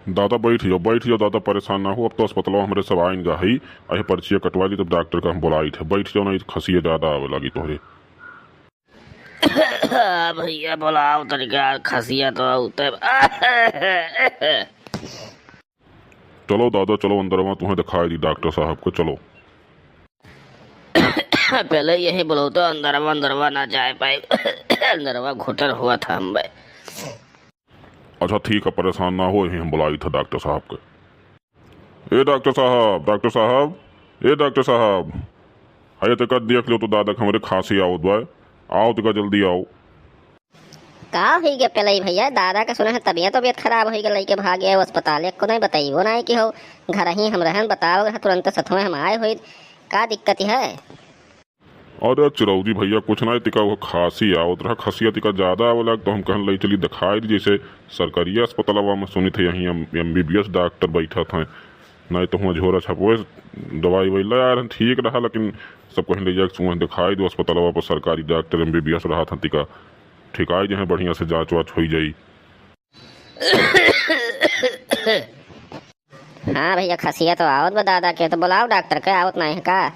बैठ जाओ दादा, परेशान ना हो। अब तो अस्पताल हमारे सब आइन गा ही अहे पर्चियाँ कटवा ली, तब डॉक्टर का हम बुलाई थे। बैठ जाओ, नहीं खसिए ज्यादा आवे लगी तोहरे। भैया बुलाओ तरीका, खसिया तो उतर। चलो दादा चलो अंदर, वहाँ तुम्हें दिखाई दी डॉक्टर साहब को, चलो। पहले यही बोलो तो अंदरवा अंदरवा ना जाए पाए। अंदरवा घुटर हुआ था हम भाई। अच्छा ठीक है, परेशान ना हो, यही हम बुलाई था डॉक्टर साहब के। ए डॉक्टर साहब, डॉक्टर साहब, ए डॉक्टर साहब, हाय तक देख लो तो दादा के हमारे खांसी आओ बा, आओ तक जल्दी आओ। का हो गया पहले भैया? दादा का सुना है तबीयत खराब हो गई के भाग गए अस्पताल को नहीं बताइयो ना कि हो घर ही हम रहन बताओ तुरंत सथवे हम आए हुई का दिक्कत है? अरे चिरौदी भैया कुछ ना तिका वो खांसी आओ रहा, खसिया तिका ज्यादा आवला तो हम कहन लई चली दिखाई दी, जैसे सरकारी अस्पताल में सुनी थे यहीं MBBS डॉक्टर बैठा था, नहीं तो हुआ झोरा छपो दवाई वही ला यार ठीक रहा, लेकिन सब कहीं ले जाके दिखाई दो अस्पताल पर सरकारी डॉक्टर MBBS रहा था तिका ठिकाई जो है बढ़िया से जांच वाच हो जाई। हाँ भैया खसिया तो आवत बा दादा के, तो बुलाओ डॉक्टर के, आवत नहीं है का?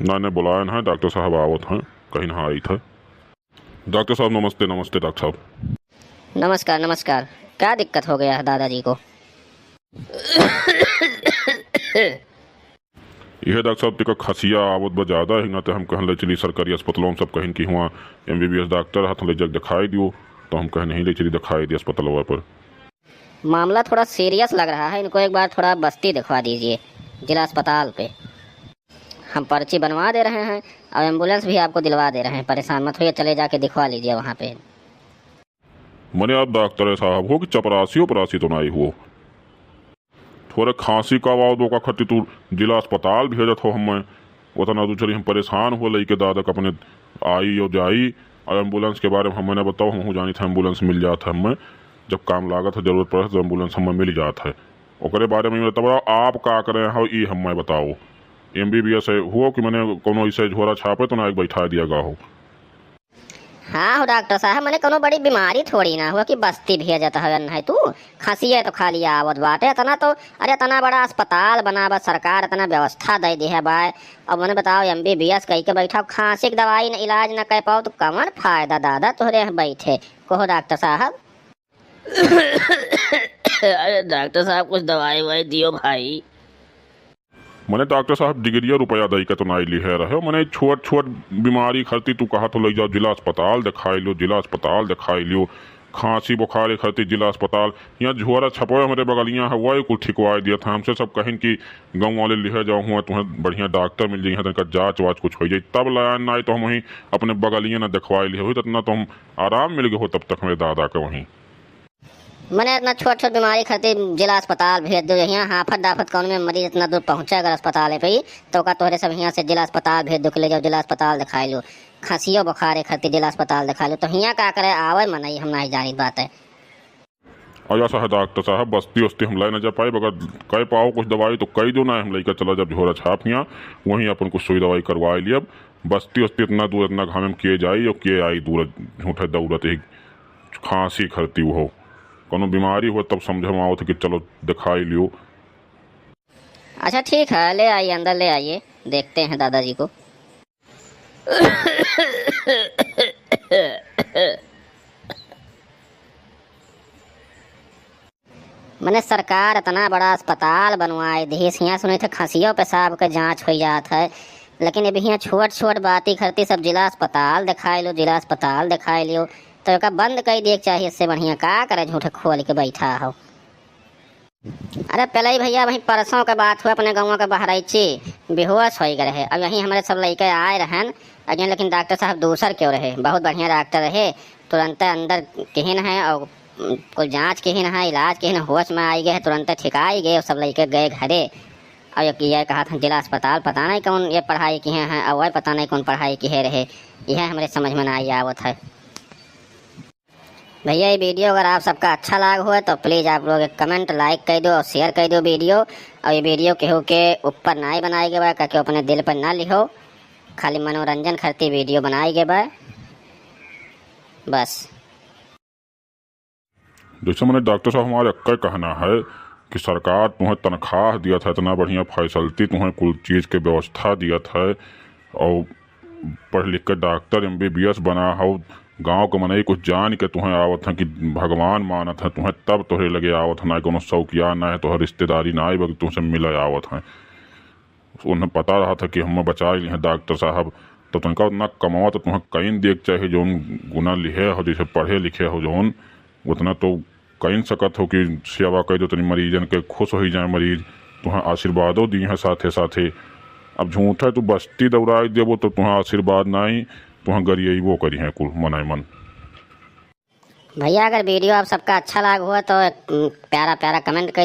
ना बुलाया है डॉक्टर साहब आवत हैं, कहीं ना आई था। डॉक्टर साहब नमस्ते। नमस्ते डॉक्टर साहब। नमस्कार नमस्कार। क्या दिक्कत हो गया है दादाजी को? यह डॉक्टर साहब टिका खसिया आवत बा ज्यादा ही ना, तो हम कहन ले चली सरकारी अस्पतालों में सब कहीं कि हुआ MBBS डॉक्टर हाथ ले जग दिखाई दियो, तो हम कहीं नहीं ले चली दिखाई दी अस्पताल पर। मामला थोड़ा सीरियस लग रहा है, इनको एक बार थोड़ा बस्ती दिखवा दीजिए जिला अस्पताल पे। हम पर्ची बनवा दे रहे हैं और एम्बुलेंस भी आपको दिलवा दे रहे हैं, परेशान मत होइए, चले जाके दिखवा लीजिए वहाँ पे। मने आप डॉक्टर साहब हो कि चपरासी उपरासी तो नहीं हो? थोड़े खांसी का आवाज का खट्टी तू जिला अस्पताल भेजत हो हमें, उतना तो चली हम परेशान हो लई के दादा अपने आई और जाई, और एम्बुलेंस के बारे में हमें बताओ, हम जानी था एम्बुलेंस मिल जाता है हमें, जब काम लागत है जरूरत पड़े तो एम्बुलेंस हमें मिल जाता है, ओकरे बारे में बताओ आप का करें हो ये हमें बताओ। MBBS हो कि मैंने कोनो ऐसे झोरा छापे तो ना एक बैठा दिया गा हो। हाँ हो डॉक्टर साहब, मैंने कोनो बड़ी बीमारी थोड़ी ना हुआ कि बस्ती भेज जाता है नहीं तू खांसी है तो खाली आवत बाटे इतना, तो अरे इतना बड़ा अस्पताल बना बा सरकार, इतना व्यवस्था दे दी है बाय, अब मैंने बताओ MBBS कही के बैठा खांसी की दवाई न इलाज न कर पाओ तो कमर फायदा दादा तोहरे बैठे कहो डॉक्टर साहब। अरे डॉक्टर साहब कुछ दवाई ववाई दियो भाई। मैंने डॉक्टर साहब डिग्रिया रुपया दई के तो ना ली है रहे, मैंने छोट छोट बीमारी खरती तू कहा तो ले जाओ जिला अस्पताल दिखाई लो, जिला अस्पताल दिखाई लियो, खांसी बुखार खरती जिला अस्पताल, यहाँ झोरा छपो हमारे बगलियाँ है वही कुछ ठिकवा दिया था हमसे, सब कहें कि गाँव वाले लिहे जाओ हुआ तुम्हें बढ़िया डॉक्टर मिल जाए तनिका जाँच वाच कुछ हो जाए, तब लाया ना तो हम वहीं अपने बगलियाँ ना दिखवाई लिए हुई, इतना तो हम आराम मिल गए हो तब तक मेरे दादा के वहीं। मैंने इतना छोट छोट बीमारी खातिर जिला अस्पताल भेज दो, यहाँ हाफत डाफत कौन में मरीज इतना दूर पहुँचा अगर अस्पताल पे ही तो का तोहरे सब यहाँ से जिला अस्पताल भेज दो, ले जाओ जिला अस्पताल दिखाई लो, खांसियों बुखारे खातिर जिला अस्पताल दिखा लो, तो यहाँ का करे आवे मनाई हम नहीं जानी बात है। आया सा है डॉक्टर साहब, बस्ती वस्ती हम लाई न जा पाए, अगर कह पाओ कुछ दवाई तो कही दो ना, हम लेकर चला जब झोरा छाप यहाँ वहीं अपन कुछ सुई दवाई करवा लिया, अब बस्ती वस्ती इतना दूर इतना घाम में किए जाई और किए आई दूर झूठे दौड़त ही खांसी खरती हो, कोनो बीमारी हो तब समझ में आओ थे कि चलो दिखाई लियो। अच्छा ठीक है, ले आइए अंदर ले आइए, देखते हैं दादाजी को। मैंने सरकार इतना बड़ा अस्पताल बनवाए दी, यहाँ सुने थे खांसियों पेशाब के जांच हो जात है, लेकिन अब यहाँ छोट छोट बाती करती सब जिला अस्पताल दिखाई लो, जिला अस्पताल दिखाई लियो, तो एक बंद कर दिए चाहिए, इससे बढ़िया का करे झूठे खोल के बैठा हो। अरे पहले ही भैया वहीं परसों के बात हुआ, अपने गाँव के बाहर आई बेहोश हो गए रहे, अब यहीं हमारे सब लड़के आए रहन अगेन, लेकिन डॉक्टर साहब दूसर क्यों रहे, बहुत बढ़िया डॉक्टर रहे, तुरंत अंदर किहन है और कोई जांच किहन है इलाज किहन होश में आई गए, तुरंत ठिकाई गए, सब लड़के गए घरे, और ये कहा था जिला अस्पताल पता नहीं कौन ये पढ़ाई की है और वह पता नहीं कौन पढ़ाई की है रहे, यह हमारे समझ में नहीं आवत है। भैया ये वीडियो अगर आप सबका अच्छा लगा हुआ तो प्लीज़ आप लोग एक कमेंट लाइक कर दो और शेयर कर दो वीडियो, और ये वीडियो केहू के ऊपर ना ही बनाए गए बा, क्योंकि अपने दिल पर ना लिखो, खाली मनोरंजन करती वीडियो बनाई गए बा बस। जैसे मैंने डॉक्टर साहब हमारे अक्का कहना है कि सरकार तुम्हें तनख्वाह दिया था, इतना बढ़िया फैसलती तुम्हें कुल चीज़ के व्यवस्था दिया था, और पढ़ लिख के डॉक्टर MBBS बना हो, गांव के मनई कुछ जान के तुम्हें आवत है कि भगवान मानत है तुम्हें, तब तोहरे लगे आवत है, ना कोनो शौकिया ना है तोहर रिश्तेदारी ना आई बल्कि तुमसे मिले आवत है। उन्हें पता रहा था कि हम बचा ली हैं डॉक्टर साहब, तो तुमका उतना कमावा तो तुम्हें कहीं देख चाहे जो गुना लिखे हो, जैसे पढ़े लिखे हो जोन उतना तो कहीं सकत हो कि सेवा कर दो तनी मरीजन के, खुश हो जाए मरीज, तुम्हें आशीर्वादों दी हैं साथे साथे। अब झूठा तू बस्ती दौड़ाई देवो तो तुम्हें आशीर्वाद ना ही, तुम्हें गरियबो करी है कुल मनाई मन। भैया अगर वीडियो आप सबका अच्छा लगा हुआ तो प्यारा प्यारा कमेंट कर